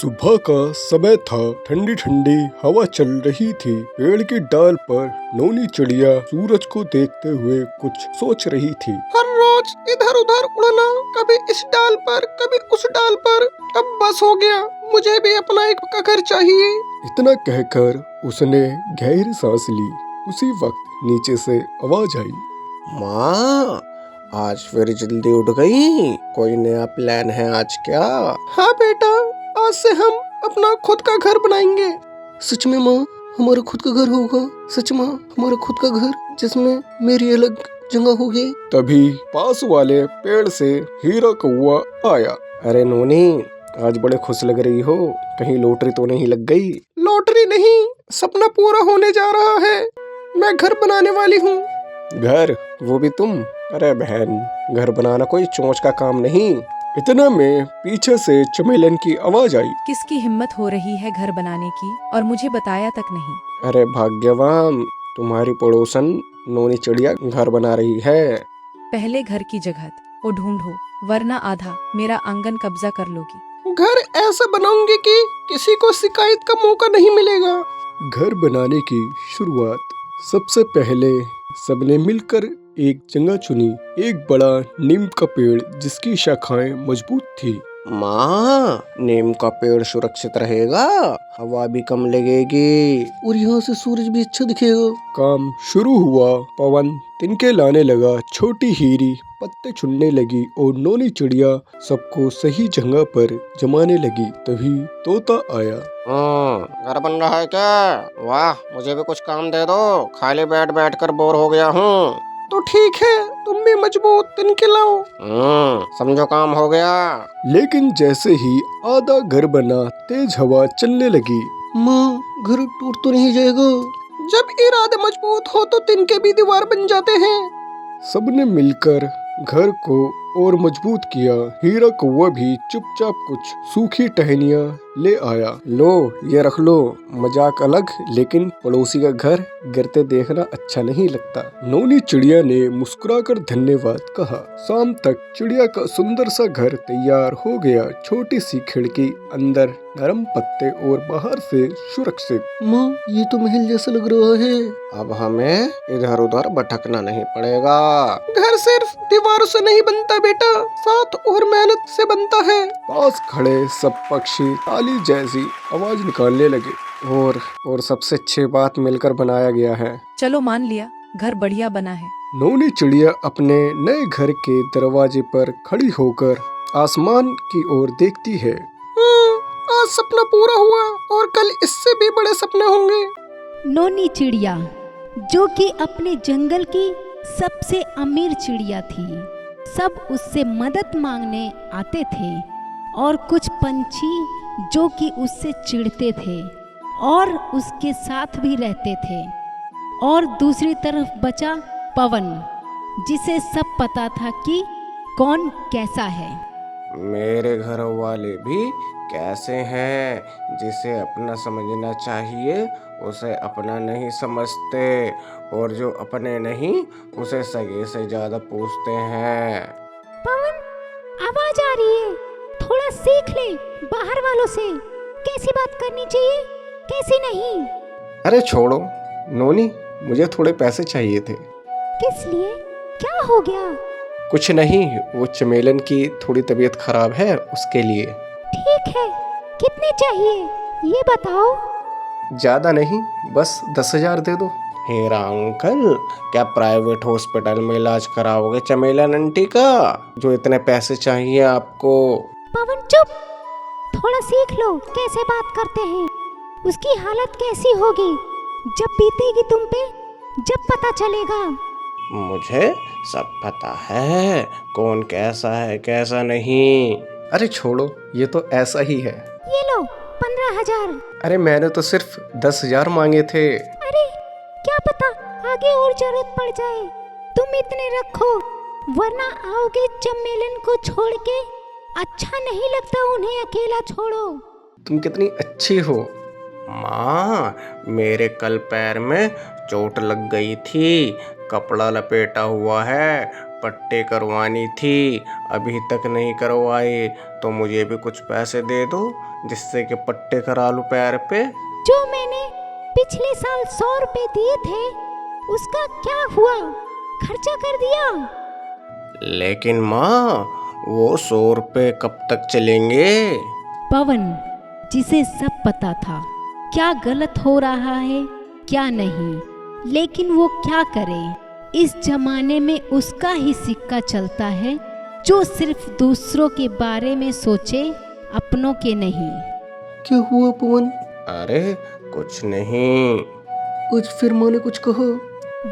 सुबह का समय था। ठंडी ठंडी हवा चल रही थी। पेड़ की डाल पर नोनी चिड़िया सूरज को देखते हुए कुछ सोच रही थी। हर रोज इधर उधर उड़ना, कभी इस डाल पर कभी उस डाल पर, अब बस हो गया। मुझे भी अपना एक पक्का घर चाहिए। इतना कहकर उसने गहरी सांस ली। उसी वक्त नीचे से आवाज आई, माँ, आज फिर जल्दी उठ गई। कोई नया प्लान है आज क्या? हाँ बेटा, आज से हम अपना खुद का घर बनाएंगे। सच में माँ, हमारा खुद का घर होगा? सच माँ, हमारा खुद का घर जिसमें मेरी अलग जगह होगी। तभी पास वाले पेड़ से हीरा कौवा आया। अरे नोनी, आज बड़े खुश लग रही हो, कहीं लॉटरी तो नहीं लग गई? लॉटरी नहीं, सपना पूरा होने जा रहा है। मैं घर बनाने वाली हूँ। घर? वो भी तुम? अरे बहन, घर बनाना कोई चोंच का काम नहीं। इतना में पीछे से चमेलन की आवाज आई, किसकी हिम्मत हो रही है घर बनाने की और मुझे बताया तक नहीं। अरे भाग्यवान, तुम्हारी पड़ोसन नोनी चिड़िया घर बना रही है। पहले घर की जगह वो ढूंढो, वरना आधा मेरा आंगन कब्जा कर लोगी। घर ऐसा बनाऊंगी कि किसी को शिकायत का मौका नहीं मिलेगा। घर बनाने की शुरुआत। सबसे पहले सबने मिलकर एक जगह चुनी। एक बड़ा नीम का पेड़ जिसकी शाखाएं मजबूत थी। माँ, नीम का पेड़ सुरक्षित रहेगा, हवा भी कम लगेगी और यहाँ से सूरज भी अच्छा दिखेगा। काम शुरू हुआ। पवन तिनके लाने लगा। छोटी हीरी पत्ते चुनने लगी और नोनी चिड़िया सबको सही जगह पर जमाने लगी। तभी तोता आया। घर बन रहा है क्या? वाह, मुझे भी कुछ काम दे दो, खाली बैठ बैठ कर बोर हो गया हूँ। तो ठीक है, तुम भी मजबूत तिनके लाओ। समझो काम हो गया। लेकिन जैसे ही आधा घर बना, तेज हवा चलने लगी। माँ, घर टूट तो नहीं जाएगा? जब इरादे मजबूत हो तो तिनके भी दीवार बन जाते हैं। सबने मिलकर घर को और मजबूत किया। हीरा कौवा भी चुपचाप कुछ सूखी टहनियाँ ले आया। लो, ये रख लो। मजाक अलग, लेकिन पड़ोसी का घर गिरते देखना अच्छा नहीं लगता। नोनी चिड़िया ने मुस्कुराकर धन्यवाद कहा। शाम तक चिड़िया का सुंदर सा घर तैयार हो गया। छोटी सी खिड़की, अंदर नरम पत्ते और बाहर से सुरक्षित। माँ, ये तो महल जैसा लग रहा है। अब हमें इधर उधर भटकना नहीं पड़ेगा। घर सिर्फ दीवारों से नहीं बनता बेटा, साथ और मेहनत से बनता है। पास खड़े सब पक्षी ताली जैसी आवाज निकालने लगे। और सबसे अच्छी बात, मिलकर बनाया गया है। चलो मान लिया, घर बढ़िया बना है। नोनी चिड़िया अपने नए घर के दरवाजे पर खड़ी होकर आसमान की ओर देखती है। आज सपना पूरा हुआ और कल इससे भी बड़े सपने होंगे। नोनी चिड़िया, जो कि अपने जंगल की सबसे अमीर चिड़िया थी, सब उससे मदद मांगने आते थे और कुछ पंछी जो कि उससे चिढ़ते थे और उसके साथ भी रहते थे। और दूसरी तरफ बचा पवन, जिसे सब पता था कि कौन कैसा है। मेरे घर वाले भी कैसे हैं, जिसे अपना समझना चाहिए उसे अपना नहीं समझते, और जो अपने नहीं उसे सगे से ज्यादा पूछते हैं। पवन, आवाज आ रही है, थोड़ा सीख ले बाहर वालों से, कैसी बात करनी चाहिए कैसी नहीं। अरे छोड़ो नोनी, मुझे थोड़े पैसे चाहिए थे। किस लिए? क्या हो गया? कुछ नहीं, वो चमेलन की थोड़ी तबीयत खराब है, उसके लिए। ठीक है, कितने चाहिए ये बताओ। ज्यादा नहीं, बस 10,000 दे दो। हेरा अंकल, क्या प्राइवेट हॉस्पिटल में इलाज कराओगे चमेलन आंटी का, जो इतने पैसे चाहिए आपको? पवन चुप, थोड़ा सीख लो कैसे बात करते हैं। उसकी हालत कैसी होगी जब बीतेगी तुम पे, जब पता चलेगा। मुझे सब पता है, कौन कैसा है कैसा नहीं। अरे छोड़ो, ये तो ऐसा ही है। ये लो 15,000। अरे मैंने तो सिर्फ 10,000 मांगे थे। अरे क्या पता आगे और जरूरत पड़ जाए, तुम इतने रखो, वरना आओगे चमेलन को छोड़ के। अच्छा नहीं लगता उन्हें अकेला छोड़ो। तुम कितनी अच्छी हो माँ, मेरे कल पैर में चोट लग गई थी, कपड़ा लपेटा हुआ है, पट्टे करवानी थी, अभी तक नहीं करवाए, तो मुझे भी कुछ पैसे दे दो, जिससे कि पट्टे करा लूं पैर पे? जो मैंने पिछले साल 100 रुपए दिए थे उसका क्या हुआ? खर्चा कर दिया। लेकिन माँ, वो 100 रुपए कब तक चलेंगे? पवन, जिसे सब पता था क्या गलत हो रहा है क्या नहीं, लेकिन वो क्या करे। इस जमाने में उसका ही सिक्का चलता है, जो सिर्फ दूसरों के बारे में सोचे, अपनों के नहीं। क्या हुआ पवन? अरे कुछ नहीं। आज फिर माँ ने कुछ कहा?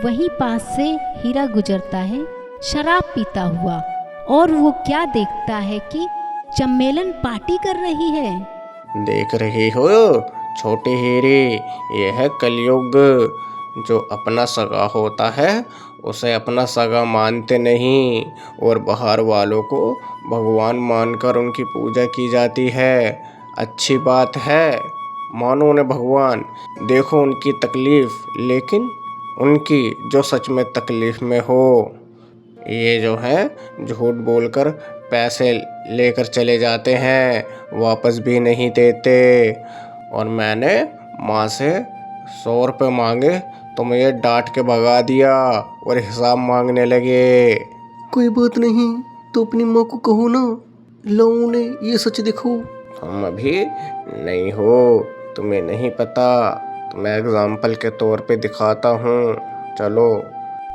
वहीं पास से हीरा गुजरता है शराब पीता हुआ, और वो क्या देखता है कि चम्मेलन पार्टी कर रही है। देख रही हो छोटे हीरे, यह है कलयुग। जो अपना सगा होता है उसे अपना सगा मानते नहीं, और बाहर वालों को भगवान मानकर उनकी पूजा की जाती है। अच्छी बात है, मानो उन्हें भगवान, देखो उनकी तकलीफ, लेकिन उनकी जो सच में तकलीफ में हो। ये जो है झूठ बोलकर पैसे लेकर चले जाते हैं, वापस भी नहीं देते। और मैंने माँ से 100 रुपये मांगे तो मुझे डांट के भगा दिया और हिसाब मांगने लगे। कोई बात नहीं, तो अपनी माँ को कहो ना, लाओ उन्हें ये सच दिखाओ। तुम अभी नहीं हो, तुम्हें नहीं पता, तो मैं एग्जाम्पल के तौर पे दिखाता हूँ। चलो।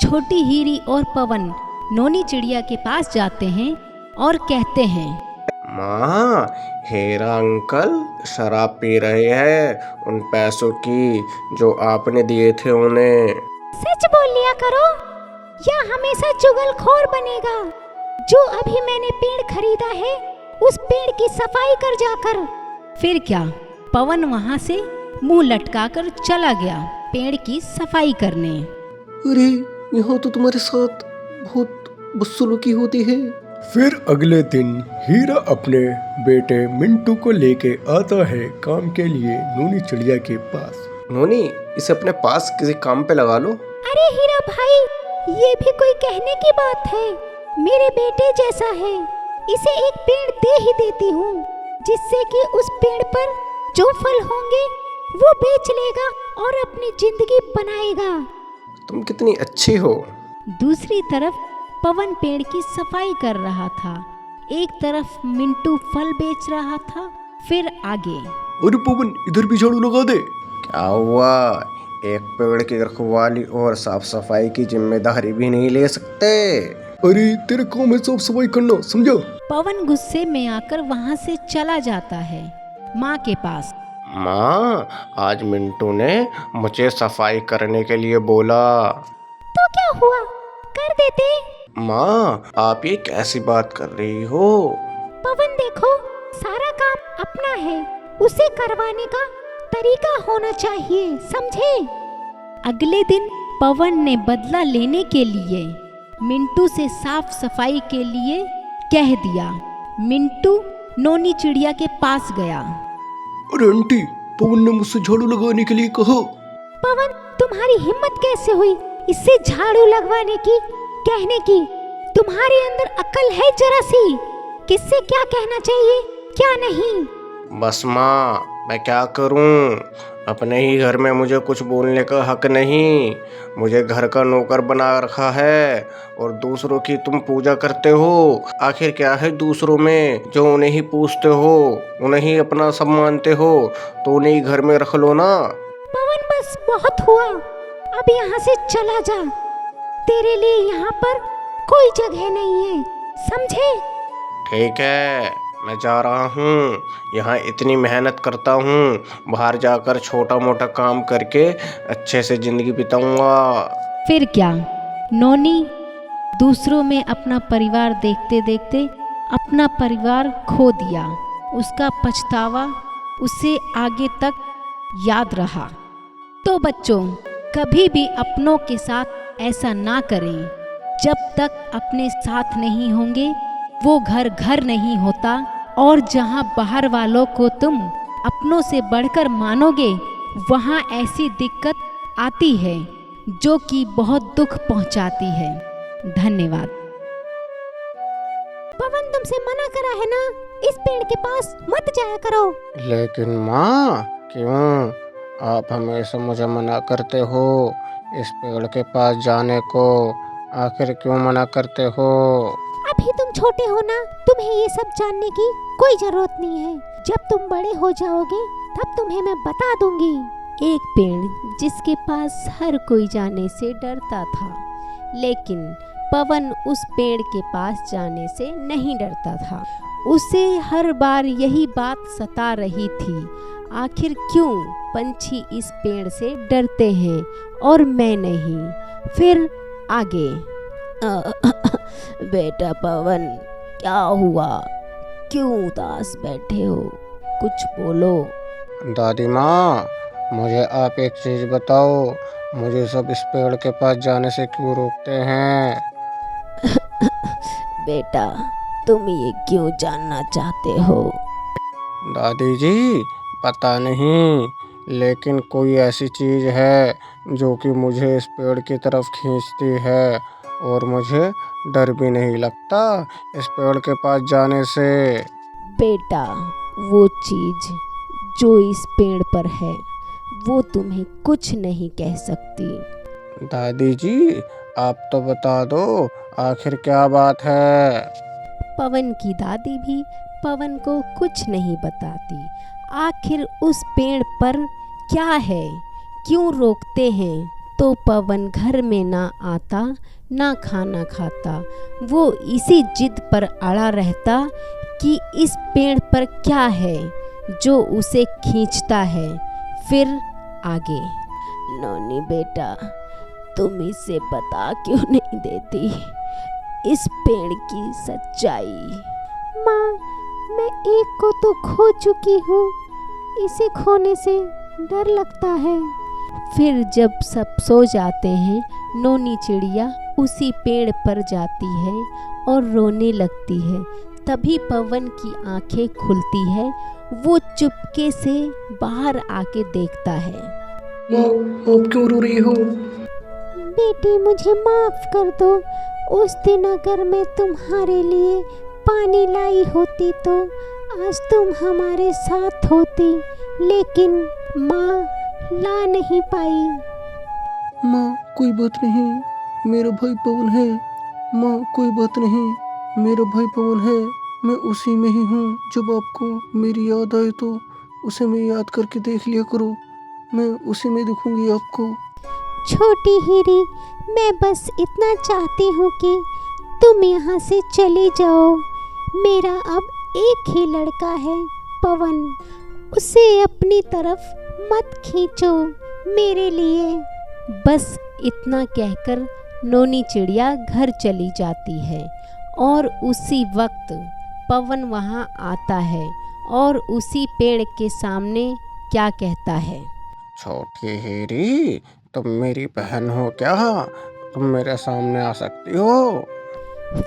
छोटी हीरी और पवन नोनी चिड़िया के पास जाते हैं और कहते हैं, माँ, हीरा अंकल शराब पी रहे हैं उन पैसों की जो आपने दिए थे उन्हें। सच बोल लिया करो या हमेशा चुगलखोर बनेगा। जो अभी मैंने पेड़ खरीदा है उस पेड़ की सफाई कर जाकर। फिर क्या, पवन वहाँ से मुंह लटकाकर चला गया पेड़ की सफाई करने। अरे यहाँ तो तुम्हारे साथ बहुत बदसलूकी होती है। फिर अगले दिन हीरा अपने बेटे मिंटू को लेके आता है काम के लिए नूनी चिड़िया के पास। नोनी, इसे अपने पास किसी काम पे लगा लो। अरे हीरा भाई, ये भी कोई कहने की बात है? मेरे बेटे जैसा है, इसे एक पेड़ दे ही देती हूँ, जिससे कि उस पेड़ पर जो फल होंगे वो बेच लेगा और अपनी जिंदगी बनाएगा। तुम कितनी अच्छी हो। दूसरी तरफ पवन पेड़ की सफाई कर रहा था, एक तरफ मिंटू फल बेच रहा था। फिर आगे, अरे पवन, इधर भी झाड़ू लगा दे। क्या हुआ, एक पेड़ की रखवाली और साफ सफाई की जिम्मेदारी भी नहीं ले सकते? अरे तेरा काम है साफ सफाई करना, समझा? पवन गुस्से में आकर वहाँ से चला जाता है माँ के पास। माँ, आज मिंटू ने मुझे सफाई करने के लिए बोला। तो क्या हुआ, कर देते। माँ, आप ये कैसी बात कर रही हो? पवन देखो, सारा काम अपना है, उसे करवाने का तरीका होना चाहिए, समझे? अगले दिन पवन ने बदला लेने के लिए मिंटू से साफ सफाई के लिए कह दिया। मिंटू नोनी चिड़िया के पास गया। अरे आंटी, पवन ने मुझसे झाड़ू लगाने के लिए कहा। पवन, तुम्हारी हिम्मत कैसे हुई इससे झाड़ू लगवाने की, कहने की? तुम्हारे अंदर अक्ल है जरा सी? किससे क्या कहना चाहिए क्या नहीं? बस माँ, मैं क्या करूँ? अपने ही घर में मुझे कुछ बोलने का हक नहीं। मुझे घर का नौकर बना रखा है और दूसरों की तुम पूजा करते हो। आखिर क्या है दूसरों में जो उन्हें ही पूछते हो, उन्हें ही अपना सब मानते हो, तो उन्हें ही घर में रख लो ना। पवन, बस बहुत हुआ, अब यहाँ से चला जा। तेरे लिए यहाँ पर कोई जगह नहीं है, समझे? ठीक है, मैं जा रहा हूँ। यहाँ इतनी मेहनत करता हूँ, बाहर जाकर छोटा मोटा काम करके अच्छे से जिंदगी बिताऊंगा। फिर क्या, नोनी दूसरों में अपना परिवार देखते देखते अपना परिवार खो दिया। उसका पछतावा उसे आगे तक याद रहा। तो बच्चों, कभी भी अपनों के साथ ऐसा ना करें। जब तक अपने साथ नहीं होंगे वो घर घर नहीं होता, और जहाँ बाहर वालों को तुम अपनों से बढ़कर मानोगे वहाँ ऐसी दिक्कत आती है जो कि बहुत दुख पहुँचाती है। धन्यवाद। पवन, तुमसे मना करा है ना, इस पेड़ के पास मत जाया करो। लेकिन माँ, क्यों आप हमेशा मुझे मना करते हो इस पेड़ के पास जाने को? आखिर क्यों मना करते हो? अभी तुम छोटे हो ना, तुम्हें ये सब जानने की कोई जरूरत नहीं है। जब तुम बड़े हो जाओगे तब तुम्हें मैं बता दूंगी। एक पेड़ जिसके पास हर कोई जाने से डरता था, लेकिन पवन उस पेड़ के पास जाने से नहीं डरता था। उसे हर बार यही बात सता रही थी, आखिर क्यों पंछी इस पेड़ से डरते हैं और मैं नहीं। फिर आगे बेटा पवन, क्या हुआ? क्यों उदास बैठे हो? कुछ बोलो। दादी माँ, मुझे आप एक चीज बताओ, मुझे सब इस पेड़ के पास जाने से क्यों रोकते हैं? बेटा, तुम ये क्यों जानना चाहते हो? दादी जी, पता नहीं, लेकिन कोई ऐसी चीज है जो कि मुझे इस पेड़ की तरफ खींचती है और मुझे डर भी नहीं लगता इस पेड़ के पास जाने से। बेटा, वो चीज जो इस पेड़ पर है वो तुम्हें कुछ नहीं कह सकती। दादी जी, आप तो बता दो, आखिर क्या बात है? पवन की दादी भी पवन को कुछ नहीं बताती। आखिर उस पेड़ पर क्या है, क्यों रोकते हैं? तो पवन घर में ना आता ना खाना खाता। वो इसी जिद पर अड़ा रहता कि इस पेड़ पर क्या है जो उसे खींचता है। फिर आगे, नोनी बेटा, तुम इसे बता क्यों नहीं देती इस पेड़ की सच्चाई? माँ, मैं एक को तो खो चुकी हूँ, इसे खोने से डर लगता है। फिर जब सब सो जाते हैं, नोनी चिड़िया उसी पेड़ पर जाती है और रोने लगती है। तभी पवन की आंखें खुलती है। वो चुपके से बाहर आके देखता है। माँ, आप क्यों रो रही हो? बेटी, मुझे माफ कर दो। उस दिन अगर मैं तुम्हारे लिए पानी लाई होती तो आज तुम हमारे साथ होती, लेकिन माँ ला नहीं पाई। माँ, कोई बात नहीं, मेरा भाई पवन है। माँ, कोई बात नहीं, मेरा भाई पवन है। मैं उसी में ही हूँ। जब आपको मेरी याद आए तो उसे मैं याद करके देख लिया करो। मैं उसी में दिखूंगी आपको। छोटी हीरी, मैं बस इतना चाहती हूँ कि तुम यहाँ से चले जाओ। मेरा अब एक ही लड़का है, पवन। उसे अपनी तरफ मत खींचो मेरे लिए। बस इतना कहकर नोनी चिड़िया घर चली जाती है और उसी वक्त पवन वहाँ आता है और उसी पेड़ के सामने क्या कहता है? छोटी हीरी, तुम मेरी बहन हो क्या? तुम मेरे सामने आ सकती हो?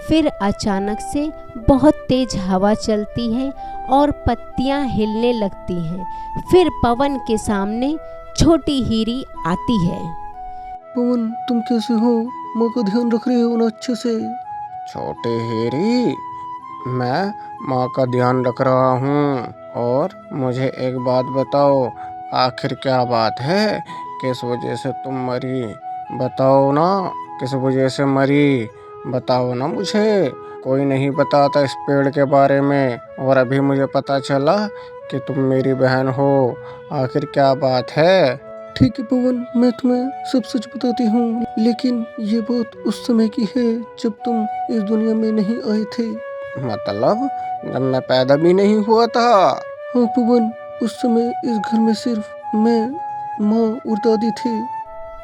फिर अचानक से बहुत तेज हवा चलती है और पत्तियां हिलने लगती हैं। फिर पवन के सामने छोटी हीरी आती है। पवन, तुम कैसे हो? माँ का ध्यान रख रहे हो ना अच्छे से? छोटी हीरी, मैं माँ का ध्यान रख रहा हूँ। और मुझे एक बात बताओ, आखिर क्या बात है? किस वजह से तुम मरी? बताओ ना, किस वजह से मरी? बताओ ना मुझे। कोई नहीं बताता इस पेड़ के बारे में, और अभी मुझे पता चला कि तुम मेरी बहन हो। आखिर क्या बात है? ठीक है पवन, मैं तुम्हें सब सच बताती हूँ, लेकिन ये बात उस समय की है जब तुम इस दुनिया में नहीं आए थे। मतलब जब मैं पैदा भी नहीं हुआ था? हाँ पवन, उस समय इस घर में सिर्फ मैं, माँ और दादी थे।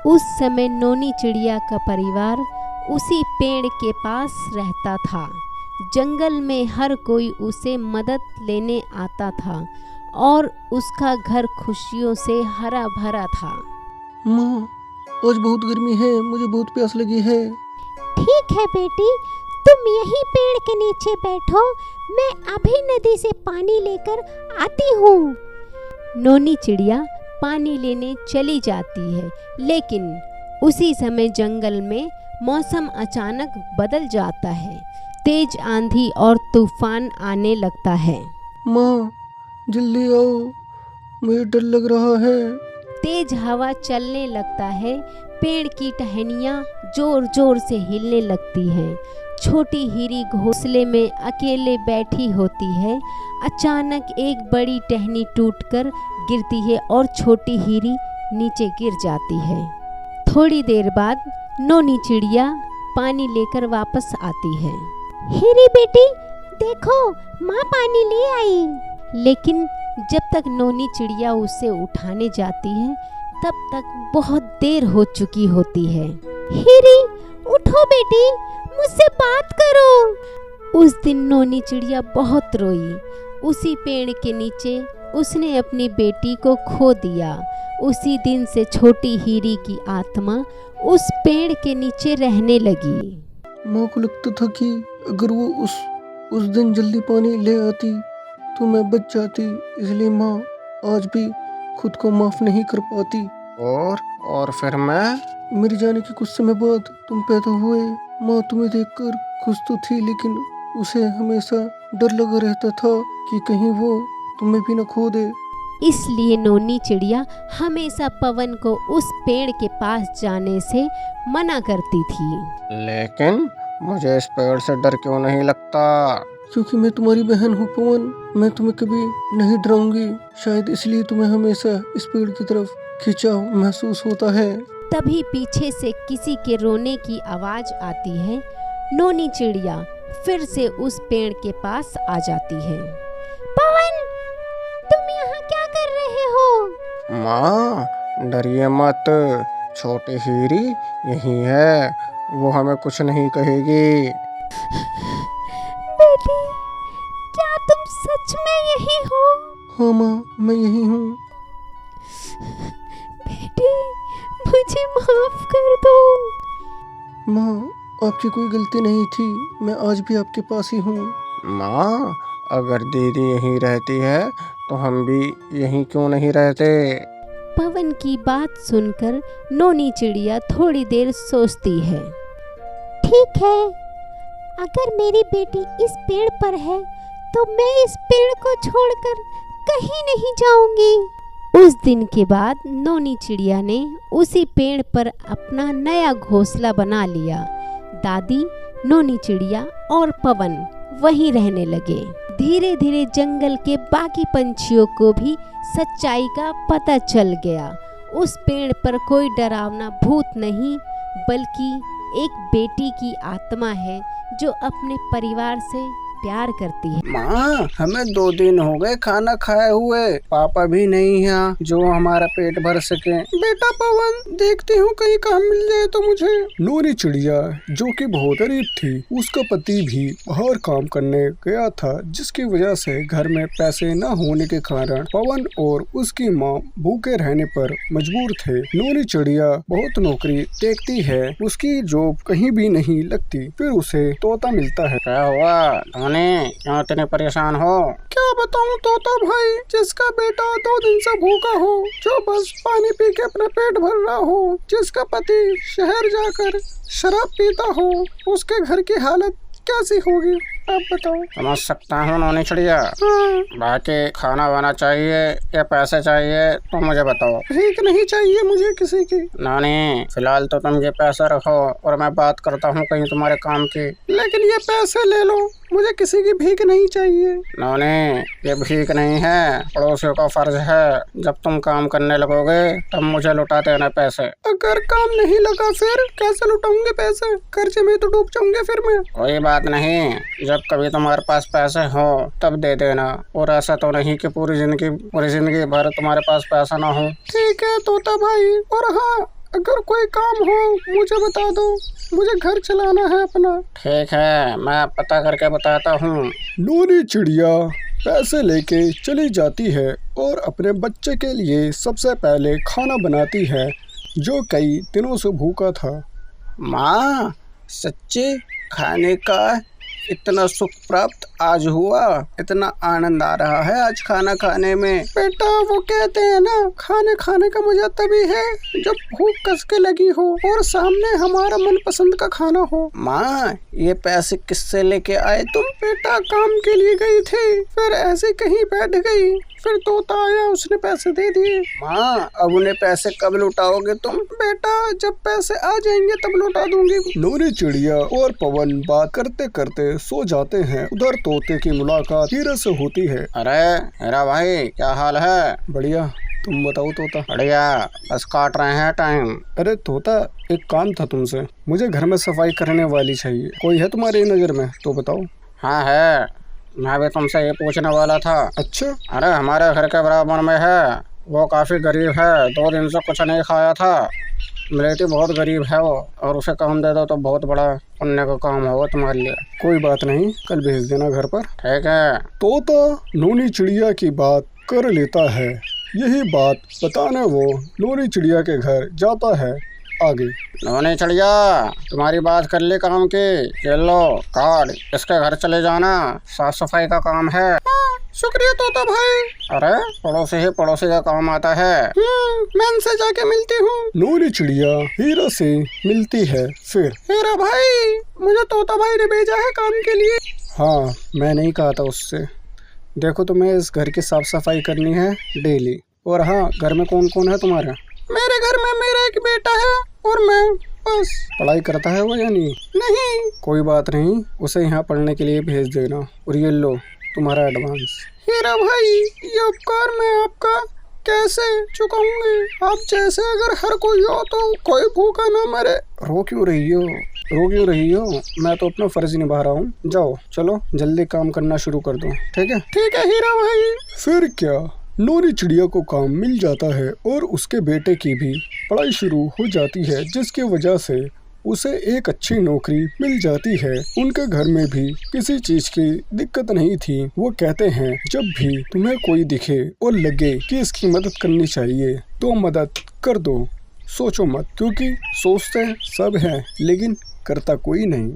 उस समय नोनी चिड़िया का परिवार उसी पेड़ के पास रहता था। जंगल में हर कोई उसे मदद लेने आता था और उसका घर खुशियों से हरा भरा था। माँ, आज बहुत गर्मी है, मुझे बहुत प्यास लगी है। ठीक है बेटी, तुम यहीं पेड़ के नीचे बैठो, मैं अभी नदी से पानी लेकर आती हूँ। नोनी चिड़िया पानी लेने चली जाती है, लेकिन उसी समय जंगल में मौसम अचानक बदल जाता है। तेज आंधी और तूफान आने लगता है। माँ जल्दी आओ, मुझे डर लग रहा है। तेज हवा चलने लगता है, पेड़ की टहनियाँ जोर जोर से हिलने लगती हैं। छोटी हीरी घोंसले में अकेले बैठी होती है। अचानक एक बड़ी टहनी टूटकर गिरती है और छोटी हीरी नीचे गिर जाती है। थोड़ी देर बाद नोनी चिड़िया पानी लेकर वापस आती है। हीरी बेटी देखो, माँ पानी ले आई। लेकिन जब तक नोनी चिड़िया उसे उठाने जाती है तब तक बहुत देर हो चुकी होती है। हीरी उठो बेटी, मुझसे बात करो। उस दिन नोनी चिड़िया बहुत रोई। उसी पेड़ के नीचे उसने अपनी बेटी को खो दिया। उसी दिन से छोटी हीरी की आत्मा उस पेड़ के नीचे रहने लगी। माँ को लगता था कि अगर वो उस दिन जल्दी पानी ले आती तो मैं बच जाती, इसलिए माँ आज भी खुद को माफ नहीं कर पाती। और फिर मैं? मेरे जाने के कुछ समय बाद तुम पैदा हुए। माँ तुम्हें देखकर खुश तो थी, लेकिन उसे हमेशा डर लगा रहता था कि कहीं वो तुम्हें भी न खो दे। इसलिए नोनी चिड़िया हमेशा पवन को उस पेड़ के पास जाने से मना करती थी। लेकिन मुझे इस पेड़ से डर क्यों नहीं लगता? क्योंकि मैं तुम्हारी बहन हूँ पवन, मैं तुम्हें कभी नहीं डराऊंगी। शायद इसलिए तुम्हें हमेशा इस पेड़ की तरफ खिंचाव महसूस होता है। तभी पीछे से किसी के रोने की आवाज आती है। नोनी चिड़िया फिर से उस पेड़ के पास आ जाती है। पवन, तुम यहाँ क्या कर रहे हो? माँ डरिए मत, छोटी हीरी यही है, वो हमें कुछ नहीं कहेगी। बेटी, क्या तुम सच में यही हो? हाँ माँ, मैं यही हूँ। बेटी, मुझे माफ कर दो। माँ आपकी कोई गलती नहीं थी, मैं आज भी आपके पास ही हूँ। माँ अगर दीदी यहीं रहती है तो हम भी यहीं क्यों नहीं रहते? पवन की बात सुनकर नोनी चिड़िया थोड़ी देर सोचती है। ठीक है, अगर मेरी बेटी इस पेड़ पर है तो मैं इस पेड़ को छोड़कर कहीं नहीं जाऊंगी। उस दिन के बाद नोनी चिड़िया ने उसी पेड़ पर अपना नया घोंसला बना लिया। दादी, नोनी चिड़िया और पवन वहीं रहने लगे। धीरे धीरे जंगल के बाकी पंछियों को भी सच्चाई का पता चल गया। उस पेड़ पर कोई डरावना भूत नहीं, बल्कि एक बेटी की आत्मा है जो अपने परिवार से प्यार करती है। माँ हमें 2 दिन हो गए खाना खाए हुए, पापा भी नहीं है जो हमारा पेट भर सके। बेटा पवन, देखती हूँ कहीं काम मिल जाए तो मुझे। नोनी चिड़िया जो कि बहुत गरीब थी, उसका पति भी बाहर काम करने गया था, जिसकी वजह से घर में पैसे न होने के कारण पवन और उसकी माँ भूखे रहने पर मजबूर थे। नोनी चिड़िया बहुत नौकरी देखती है, उसकी जॉब कहीं भी नहीं लगती। फिर उसे तोता मिलता है। क्या हुआ क्यों इतने परेशान हो? क्या बताऊँ तोता भाई, जिसका बेटा 2 दिन से भूखा हो, जो बस पानी पी के अपना पेट भर रहा हो, जिसका पति शहर जाकर शराब पीता हो, उसके घर की हालत कैसी होगी आप बताओ। समझ सकता हूँ नोनी चिड़िया। बाकी खाना वाना चाहिए या पैसे चाहिए तो मुझे बताओ। भीख नहीं चाहिए मुझे किसी की। नानी फिलहाल तो तुम ये पैसे रखो और मैं बात करता हूँ कहीं तुम्हारे काम की। लेकिन ये पैसे ले लो, मुझे किसी की भीख नहीं चाहिए। नानी ये भीख नहीं है, पड़ोसियों का फर्ज है। जब तुम काम करने लगोगे तब मुझे लुटा देना पैसे। अगर काम नहीं लगा फिर कैसे लुटाऊंगे पैसे? कर्जे में तो डूब जाऊंगे फिर मैं। कोई बात नहीं, जब कभी तुम्हारे पास पैसे हो तब दे देना, और ऐसा तो नहीं कि पूरी जिंदगी भर तुम्हारे पास पैसा ना हो। ठीक है तोता भाई, और हाँ अगर कोई काम हो मुझे बता दो, मुझे घर चलाना है अपना। ठीक है, मैं पता करके बताता हूँ। नोनी चिड़िया पैसे लेके चली जाती है और अपने बच्चे के लिए सबसे पहले खाना बनाती है, जो कई दिनों से भूखा था। माँ सच्ची खाने का इतना सुख प्राप्त आज हुआ, इतना आनंद आ रहा है आज खाना खाने में। बेटा वो कहते हैं ना, खाने खाने का मजा तभी है जब भूख कस के लगी हो और सामने हमारा मनपसंद का खाना हो। माँ ये पैसे किससे लेके आए तुम? बेटा काम के लिए गई थी, फिर ऐसे कहीं बैठ गई, फिर तोता आया उसने पैसे दे दिए। माँ अब उन्हें पैसे कब लौटाओगे तुम? बेटा जब पैसे आ जाएंगे तब लौटा दूंगी। नूरी चिड़िया और पवन बात करते करते सो जाते हैं। उधर तोते की मुलाकात हीरा से होती है। अरे मेरा भाई क्या हाल है? बढ़िया, तुम बताओ तोता। बढ़िया, बस काट रहे हैं टाइम। अरे तोता, एक काम था तुमसे। मुझे घर में सफाई करने वाली चाहिए, कोई है तुम्हारी नज़र में तो बताओ। हाँ है, मैं भी तुमसे ये पूछने वाला था। अच्छा, अरे हमारे घर के बराबर में है, वो काफ़ी गरीब है, 2 दिन से कुछ नहीं खाया था। मेरी थी बहुत गरीब है वो, और उसे काम दे दो तो बहुत बड़ा पुण्य का काम होगा तुम्हारे लिए। कोई बात नहीं, कल भेज देना घर पर। ठीक है। तोता नूनी चिड़िया की बात कर लेता है। यही बात बताने वो नूनी चिड़िया के घर जाता है। आगे नोनी चिड़िया, तुम्हारी बात कर ली काम की, ये लो कार्ड, इसके घर चले जाना, साफ सफाई का काम है। शुक्रिया तोता भाई। अरे पड़ोसी ही पड़ोसी का काम आता है। मैं इनसे जाके मिलती हूँ। नूनी चिड़िया हीरा से मिलती है। फिर हीरा भाई, मुझे तोता भाई ने भेजा है काम के लिए। हाँ, मैं नहीं कहा था उससे। देखो तुम्हें इस घर की साफ सफाई करनी है डेली। और हाँ, घर में कौन कौन है तुम्हारा? मेरे घर में मेरा एक बेटा है और मैं, बस। पढ़ाई करता है वो या नहीं? नहीं। कोई बात नहीं, उसे यहाँ पढ़ने के लिए भेज देना। और ये लो तुम्हारा एडवांस। हीरा भाई, ये उपकार मैं आपका कैसे चुकाऊंगी? आप जैसे अगर हर कोई हो तो कोई भूखा ना मरे। रो क्यों रही हो? रो क्यों रही हो? मैं तो अपना फर्ज निभा रहा हूँ। जाओ चलो जल्दी काम करना शुरू कर दो। ठीक है? ठीक है हीरा भाई। फिर क्या, नूरी चिड़िया को काम मिल जाता है और उसके बेटे की भी पढ़ाई शुरू हो जाती है, जिसकी वजह से उसे एक अच्छी नौकरी मिल जाती है। उनके घर में भी किसी चीज की दिक्कत नहीं थी। वो कहते हैं जब भी तुम्हें कोई दिखे और लगे कि इसकी मदद करनी चाहिए तो मदद कर दो। सोचो मत, क्योंकि सोचते सब हैं लेकिन करता कोई नहीं।